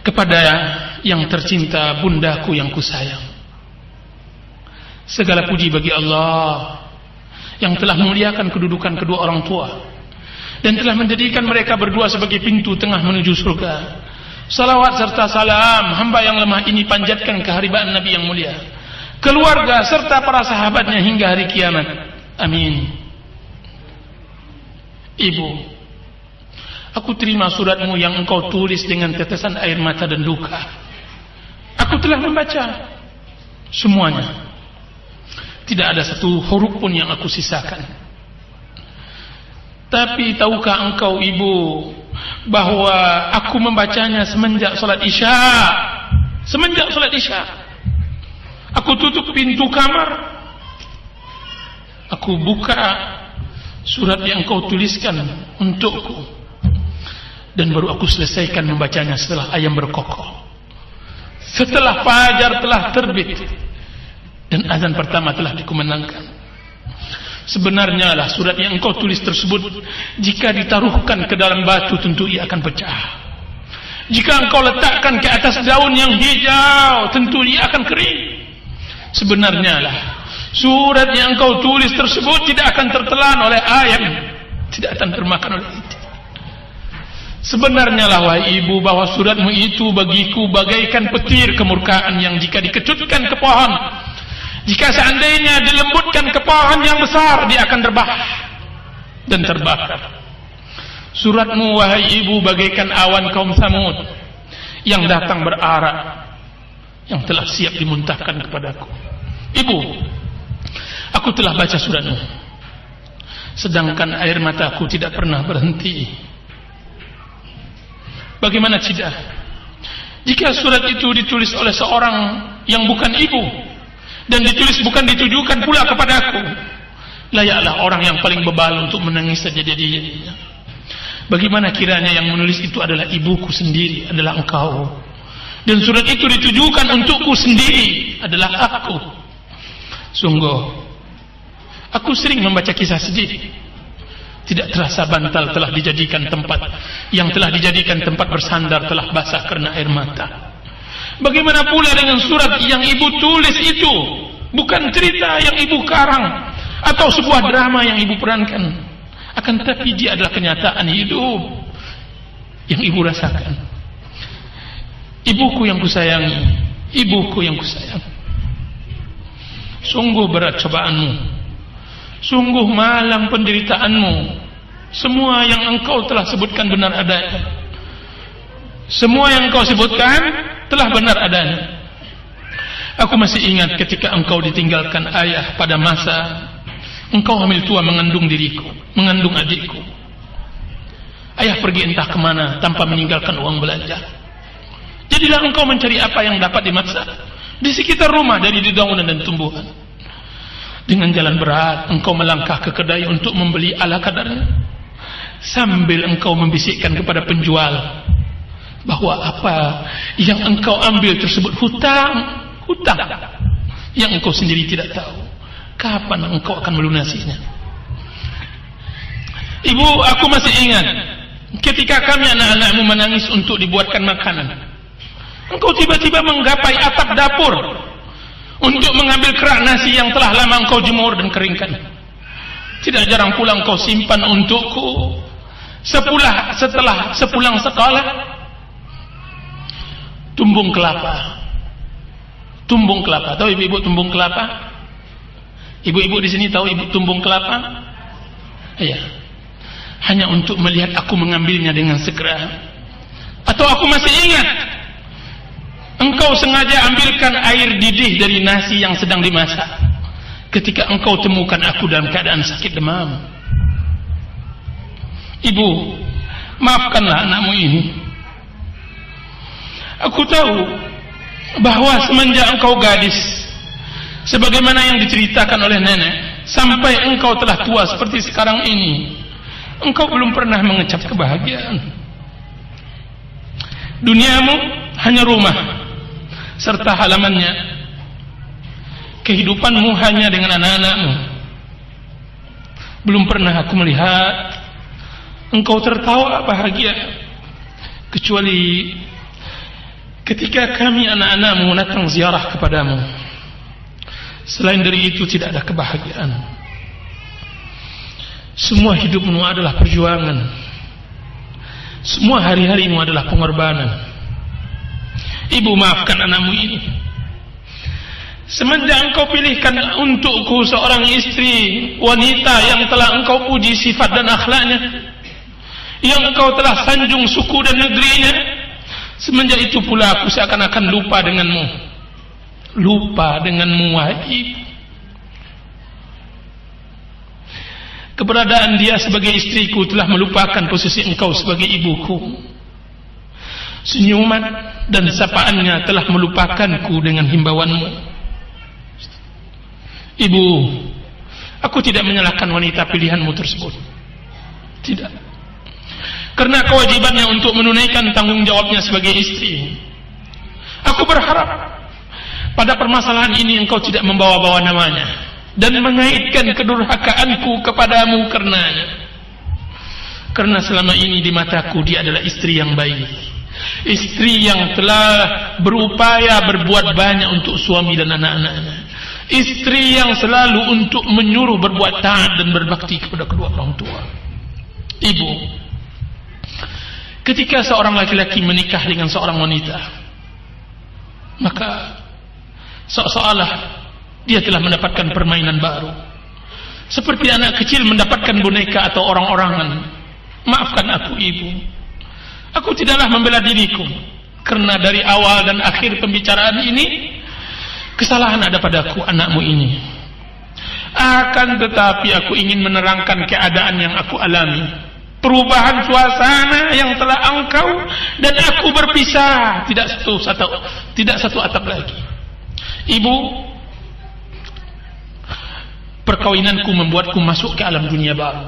Kepada yang tercinta, bundaku yang kusayang, segala puji bagi Allah yang telah memuliakan kedudukan kedua orang tua dan telah menjadikan mereka berdua sebagai pintu tengah menuju surga. Salawat serta salam hamba yang lemah ini panjatkan keharibaan Nabi yang mulia, keluarga serta para sahabatnya hingga hari kiamat. Amin. Ibu, aku terima suratmu yang engkau tulis dengan tetesan air mata dan duka. Aku telah membaca semuanya. Tidak ada satu huruf pun yang aku sisakan. Tapi tahukah engkau, Ibu, bahwa aku membacanya semenjak salat Isya. Semenjak salat Isya. Aku tutup pintu kamar. Aku buka surat yang engkau tuliskan untukku, dan baru aku selesaikan membacanya setelah ayam berkokok, setelah fajar telah terbit dan azan pertama telah dikumandangkan. Sebenarnya lah surat yang engkau tulis tersebut, jika ditaruhkan ke dalam batu tentu ia akan pecah. Jika engkau letakkan ke atas daun yang hijau tentu ia akan kering. Sebenarnya lah surat yang engkau tulis tersebut tidak akan tertelan oleh ayam, tidak akan termakan oleh itu. Sebenarnya lah, wahai ibu, bahwa suratmu itu bagiku bagaikan petir kemurkaan yang jika dikecutkan ke pohon, jika seandainya dilembutkan ke pohon yang besar, dia akan rebah dan terbakar. Suratmu, wahai ibu, bagaikan awan kaum Samud yang datang berarak, yang telah siap dimuntahkan kepadaku. Ibu, aku telah baca suratmu, sedangkan air mataku tidak pernah berhenti. Bagaimana tidak jika surat itu ditulis oleh seorang yang bukan ibu, dan ditulis bukan ditujukan pula kepadaku? Layaklah orang yang paling bebal untuk menangis saja jadinya. Bagaimana kiranya yang menulis itu adalah ibuku sendiri, adalah engkau, dan surat itu ditujukan untukku sendiri, adalah aku. Sungguh aku sering membaca kisah sedih. Tidak terasa bantal telah dijadikan tempat, yang telah dijadikan tempat bersandar telah basah karena air mata. Bagaimana pula dengan surat yang ibu tulis itu? Bukan cerita yang ibu karang atau sebuah drama yang ibu perankan, akan tetapi dia adalah kenyataan hidup yang ibu rasakan. Ibuku yang kusayangi, ibuku yang kusayang. Sungguh berat cobaanmu, sungguh malang penderitaanmu. Semua yang engkau telah sebutkan benar adanya. Semua yang engkau sebutkan telah benar adanya. Aku masih ingat ketika engkau ditinggalkan ayah pada masa engkau hamil tua mengandung diriku, mengandung adikku. Ayah pergi entah kemana tanpa meninggalkan uang belanja. Jadilah engkau mencari apa yang dapat dimasak di sekitar rumah dari dedaunan dan tumbuhan. Dengan jalan berat engkau melangkah ke kedai untuk membeli ala kadarnya, sambil engkau membisikkan kepada penjual bahwa apa yang engkau ambil tersebut hutang yang engkau sendiri tidak tahu kapan engkau akan melunasinya. Ibu, aku masih ingat ketika kami anak-anakmu menangis untuk dibuatkan makanan, engkau tiba-tiba menggapai atap dapur untuk mengambil kerak nasi yang telah lama engkau jemur dan keringkan. Tidak jarang pula engkau simpan untukku setelah sepulang sekolah tumbung kelapa. Tahu ibu-ibu tumbung kelapa? Ibu-ibu di sini tahu ibu tumbung kelapa? Iya. Hanya untuk melihat aku mengambilnya dengan segera. Atau aku masih ingat engkau sengaja ambilkan air didih dari nasi yang sedang dimasak ketika engkau temukan aku dalam keadaan sakit demam. Ibu, maafkanlah anakmu ini. Aku tahu bahwa semenjak engkau gadis, sebagaimana yang diceritakan oleh nenek, sampai engkau telah tua seperti sekarang ini, engkau belum pernah mengecap kebahagiaan. Duniamu hanya rumah serta halamannya. Kehidupanmu hanya dengan anak-anakmu. Belum pernah aku melihat engkau tertawa bahagia, kecuali ketika kami anak-anakmu datang ziarah kepadamu, selain dari itu tidak ada kebahagiaan. Semua hidupmu adalah perjuangan. Semua hari-harimu adalah pengorbanan. Ibu, maafkan anakmu ini. Semenjak engkau pilihkan untukku seorang istri wanita yang telah engkau puji sifat dan akhlaknya, yang engkau telah sanjung suku dan negerinya, semenjak itu pula aku seakan-akan lupa denganmu. Lupa denganmu, wahai ibu. Keberadaan dia sebagai istriku telah melupakan posisi engkau sebagai ibuku. Senyuman dan sapaannya telah melupakanku dengan himbauanmu. Ibu, aku tidak menyalahkan wanita pilihanmu tersebut. Tidak. Karena kewajibannya untuk menunaikan tanggung jawabnya sebagai istri. Aku berharap pada permasalahan ini engkau tidak membawa-bawa namanya dan mengaitkan kedurhakaanku kepadamu karenanya. Karena selama ini di mataku dia adalah istri yang baik, istri yang telah berupaya berbuat banyak untuk suami dan anak-anaknya, istri yang selalu untuk menyuruh berbuat taat dan berbakti kepada kedua orang tua. Ibu, ketika seorang laki-laki menikah dengan seorang wanita, maka seolah-olah dia telah mendapatkan permainan baru, seperti anak kecil mendapatkan boneka atau orang-orangan. Maafkan aku, ibu. Aku tidaklah membela diriku, karena dari awal dan akhir pembicaraan ini kesalahan ada padaku, anakmu ini. Akan tetapi aku ingin menerangkan keadaan yang aku alami, perubahan suasana yang telah engkau dan aku berpisah, tidak satu atap lagi. Ibu, perkawinanku membuatku masuk ke alam dunia baru,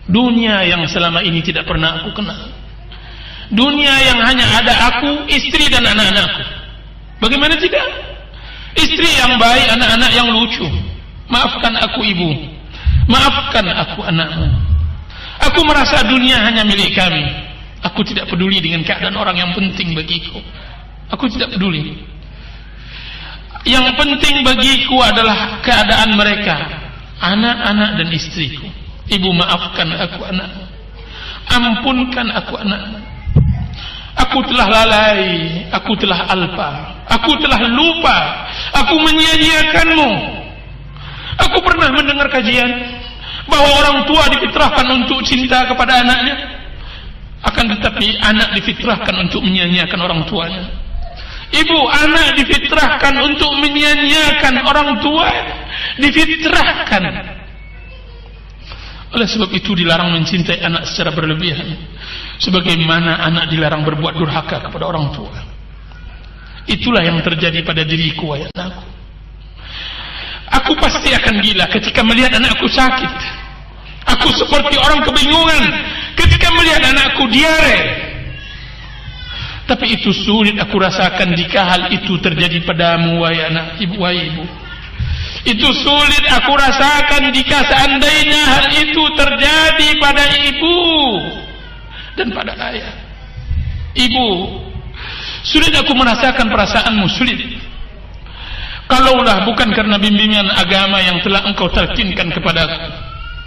dunia yang selama ini tidak pernah aku kenal, dunia yang hanya ada aku, istri dan anak-anakku. Bagaimana tidak? Istri yang baik, anak-anak yang lucu. Maafkan aku, ibu. Maafkan aku, anakmu. Aku merasa dunia hanya milik kami. Aku tidak peduli dengan keadaan orang yang penting bagiku. Aku tidak peduli. Yang penting bagiku adalah keadaan mereka, anak-anak dan istriku. Ibu, maafkan aku, anakmu. Ampunkan aku, anakmu. Aku telah lalai, aku telah alpa, aku telah lupa, aku menyia-nyiakanmu. Aku pernah mendengar kajian bahwa orang tua difitrahkan untuk cinta kepada anaknya, akan tetapi anak difitrahkan untuk menyia-nyiakan orang tuanya. Ibu, anak difitrahkan untuk menyia-nyiakan orang tua, difitrahkan. Oleh sebab itu dilarang mencintai anak secara berlebihan, sebagaimana anak dilarang berbuat durhaka kepada orang tua. Itulah yang terjadi pada diriku, wahai anakku. Aku pasti akan gila ketika melihat anakku sakit. Aku seperti orang kebingungan ketika melihat anakku diare. Tapi itu sulit aku rasakan jika hal itu terjadi padamu, wahai anak, ibu, wahai ibu. Itu sulit aku rasakan jika seandainya hal itu terjadi pada ibu dan pada ayah. Ibu, sulit aku merasakan perasaanmu, sulit. Kalaulah bukan karena bimbingan agama yang telah engkau talkinkan kepadaku,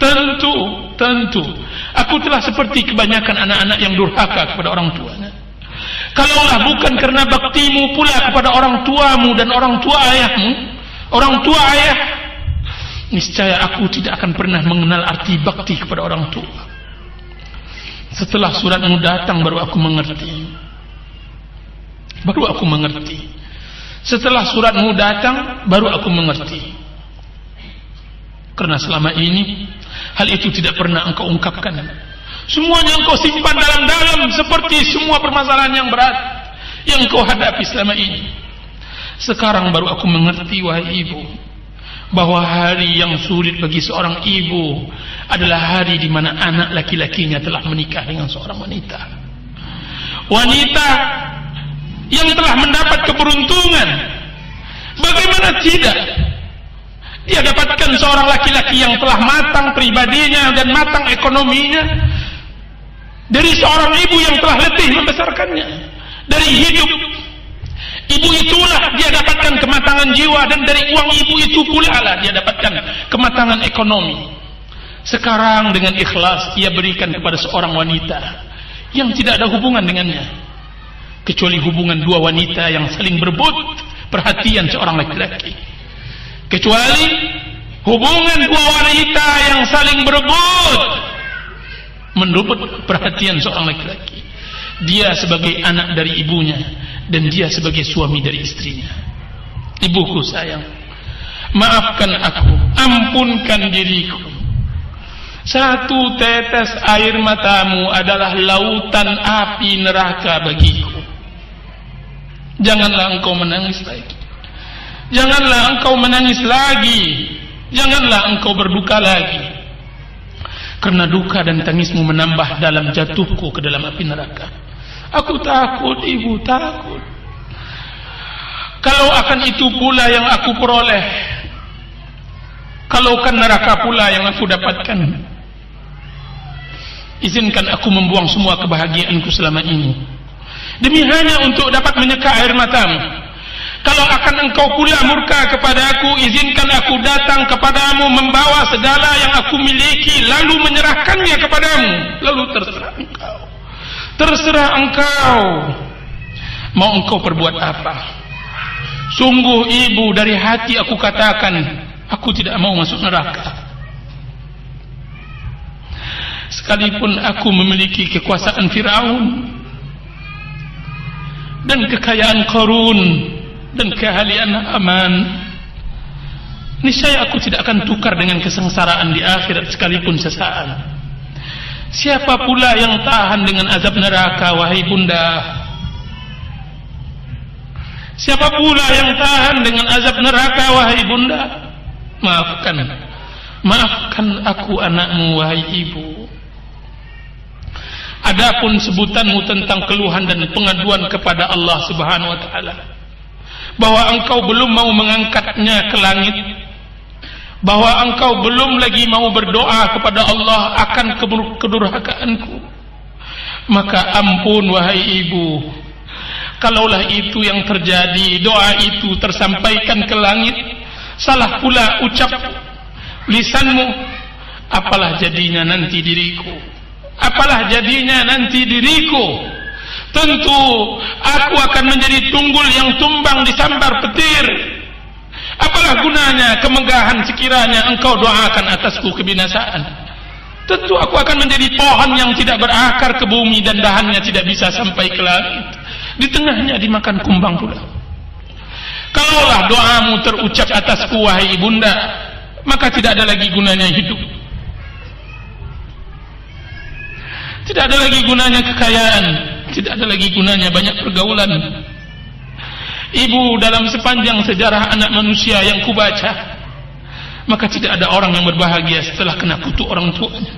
tentu aku telah seperti kebanyakan anak-anak yang durhaka kepada orang tuanya. Kalaulah bukan karena baktimu pula kepada orang tuamu dan orang tua ayahmu, orang tua ayah, niscaya aku tidak akan pernah mengenal arti bakti kepada orang tua. Setelah suratmu datang baru aku mengerti. Setelah suratmu datang baru aku mengerti. Karena selama ini hal itu tidak pernah engkau ungkapkan. Semuanya engkau simpan dalam-dalam, seperti semua permasalahan yang berat yang engkau hadapi selama ini. Sekarang baru aku mengerti, wahai ibu, bahwa hari yang sulit bagi seorang ibu adalah hari di mana anak laki-lakinya telah menikah dengan seorang wanita. Wanita yang telah mendapat keberuntungan. Bagaimana tidak? Dia dapatkan seorang laki-laki yang telah matang pribadinya dan matang ekonominya, dari seorang ibu yang telah letih membesarkannya, dari hidup Ibu itulah dia dapatkan kematangan jiwa, dan dari uang ibu itu pula lah dia dapatkan kematangan ekonomi. Sekarang dengan ikhlas ia berikan kepada seorang wanita yang tidak ada hubungan dengannya, kecuali hubungan dua wanita yang saling berebut perhatian seorang laki-laki. Kecuali hubungan dua wanita yang saling berebut merebut perhatian seorang laki-laki. Dia sebagai anak dari ibunya, dan dia sebagai suami dari istrinya. Ibuku sayang, maafkan aku, ampunkan diriku. Satu tetes air matamu adalah lautan api neraka bagiku. Janganlah engkau menangis lagi. Janganlah engkau menangis lagi. Janganlah engkau berduka lagi. Karena duka dan tangismu menambah dalam jatuhku ke dalam api neraka. Aku takut, ibu, takut. Kalau akan itu pula yang aku peroleh, kalau kan neraka pula yang aku dapatkan, izinkan aku membuang semua kebahagiaanku selama ini, demi hanya untuk dapat menyeka air matamu. Kalau akan engkau pula murka kepada aku, izinkan aku datang kepadamu membawa segala yang aku miliki, lalu menyerahkannya kepadamu. Lalu terserah engkau. Terserah engkau. Mau engkau perbuat apa? Sungguh ibu, dari hati aku katakan, aku tidak mau masuk neraka. Sekalipun aku memiliki kekuasaan Firaun dan kekayaan Qarun dan keahlian Haman, niscaya aku tidak akan tukar dengan kesengsaraan di akhirat sekalipun sesaat. Siapa pula yang tahan dengan azab neraka, wahai bunda? Siapa pula yang tahan dengan azab neraka, wahai bunda? Maafkan aku anakmu, wahai ibu. Adapun sebutanmu tentang keluhan dan pengaduan kepada Allah Subhanahu wa taala, bahwa engkau belum mau mengangkatnya ke langit, bahwa engkau belum lagi mau berdoa kepada Allah akan kedurhakaanku, maka ampun wahai ibu, kalaulah itu yang terjadi, doa itu tersampaikan ke langit, salah pula ucap lisanmu, apalah jadinya nanti diriku? Apalah jadinya nanti diriku? Tentu aku akan menjadi tunggul yang tumbang disambar petir. Apalah gunanya kemegahan sekiranya engkau doakan atasku kebinasaan? Tentu aku akan menjadi pohon yang tidak berakar ke bumi dan dahannya tidak bisa sampai ke langit. Di tengahnya dimakan kumbang pula. Kalaulah doamu terucap atasku, wahai ibunda, maka tidak ada lagi gunanya hidup. Tidak ada lagi gunanya kekayaan. Tidak ada lagi gunanya banyak pergaulan. Ibu, dalam sepanjang sejarah anak manusia yang kubaca, maka tidak ada orang yang berbahagia setelah kena kutuk orang tuanya.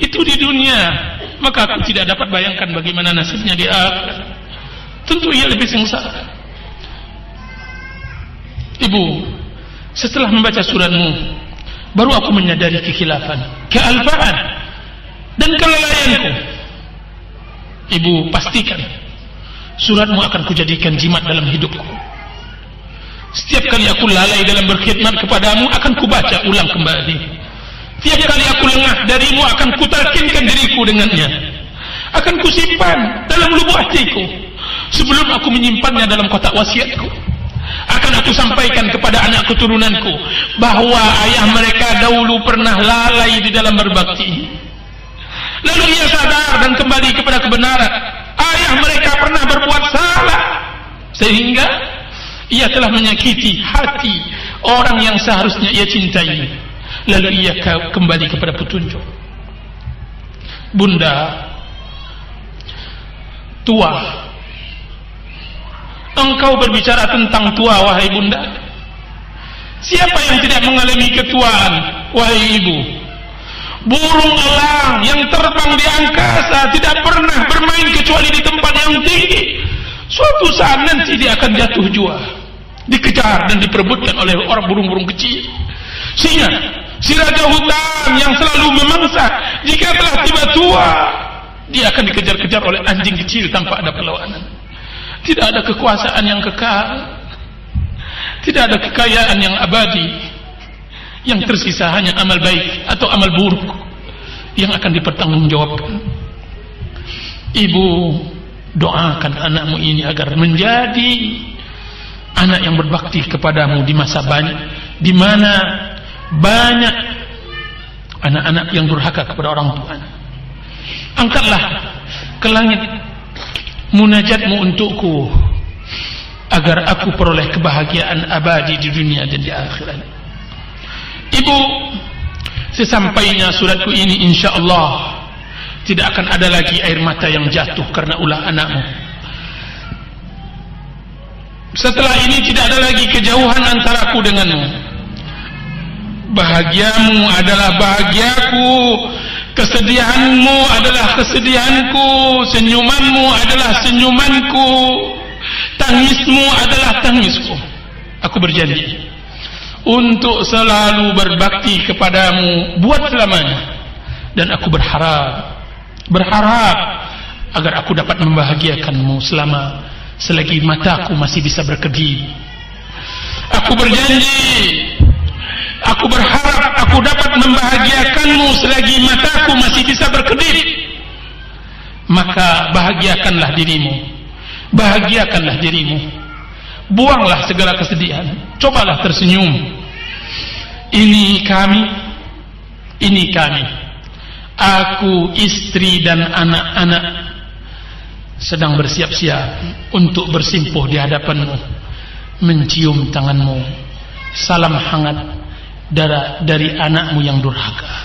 Itu di dunia, maka aku tidak dapat bayangkan bagaimana nasibnya di akhirat. Tentu ia lebih sengsara. Ibu, setelah membaca suratmu, baru aku menyadari kekhilafan, kealpaan, dan kelalaianku. Ibu, pastikan suratmu akan kujadikan jimat dalam hidupku. Setiap kali aku lalai dalam berkhidmat kepadamu, akan kubaca ulang kembali. Tiap kali aku lengah darimu, akan kutalkinkan diriku dengannya. Akan kusimpan dalam lubuk hatiku. Sebelum aku menyimpannya dalam kotak wasiatku, akan aku sampaikan kepada anak keturunanku bahwa ayah mereka dahulu pernah lalai di dalam berbakti. Lalu ia sadar dan kembali kepada kebenaran. Ayah mereka pernah berbuat salah, sehingga ia telah menyakiti hati orang yang seharusnya ia cintai. Lalu ia kembali kepada petunjuk. Bunda, tua, engkau berbicara tentang tua, wahai bunda. Siapa yang tidak mengalami ketuaan, wahai ibu? Burung elang yang terbang di angkasa tidak pernah bermain kecuali di tempat yang tinggi. Suatu saat nanti dia akan jatuh jua, dikejar dan diperebutkan oleh orang burung-burung kecil. Singa, si raja hutan yang selalu memangsa, jika telah tiba tua, dia akan dikejar-kejar oleh anjing kecil tanpa ada perlawanan. Tidak ada kekuasaan yang kekal, tidak ada kekayaan yang abadi. Yang tersisa hanya amal baik atau amal buruk yang akan dipertanggungjawabkan. Ibu, doakan anakmu ini agar menjadi anak yang berbakti kepadamu di masa banyak, di mana banyak anak-anak yang durhaka kepada orang tuanya. Angkatlah ke langit munajatmu untukku agar aku peroleh kebahagiaan abadi di dunia dan di akhirat. Ibu, sesampainya suratku ini, insyaallah tidak akan ada lagi air mata yang jatuh karena ulah anakmu. Setelah ini tidak ada lagi kejauhan antaraku denganmu. Bahagiamu adalah bahagiaku, kesedihanmu adalah kesedihanku, senyumanmu adalah senyumanku, tangismu adalah tangisku. Aku berjanji untuk selalu berbakti kepadamu buat selamanya, dan aku berharap agar aku dapat membahagiakanmu selagi mataku masih bisa berkedip. Aku berjanji, aku berharap aku dapat membahagiakanmu selagi mataku masih bisa berkedip. Maka bahagiakanlah dirimu, bahagiakanlah dirimu. Buanglah segala kesedihan, cobalah tersenyum. Ini kami, aku, istri dan anak-anak sedang bersiap-siap untuk bersimpuh di hadapanmu, mencium tanganmu. Salam hangat dari anakmu yang durhaka.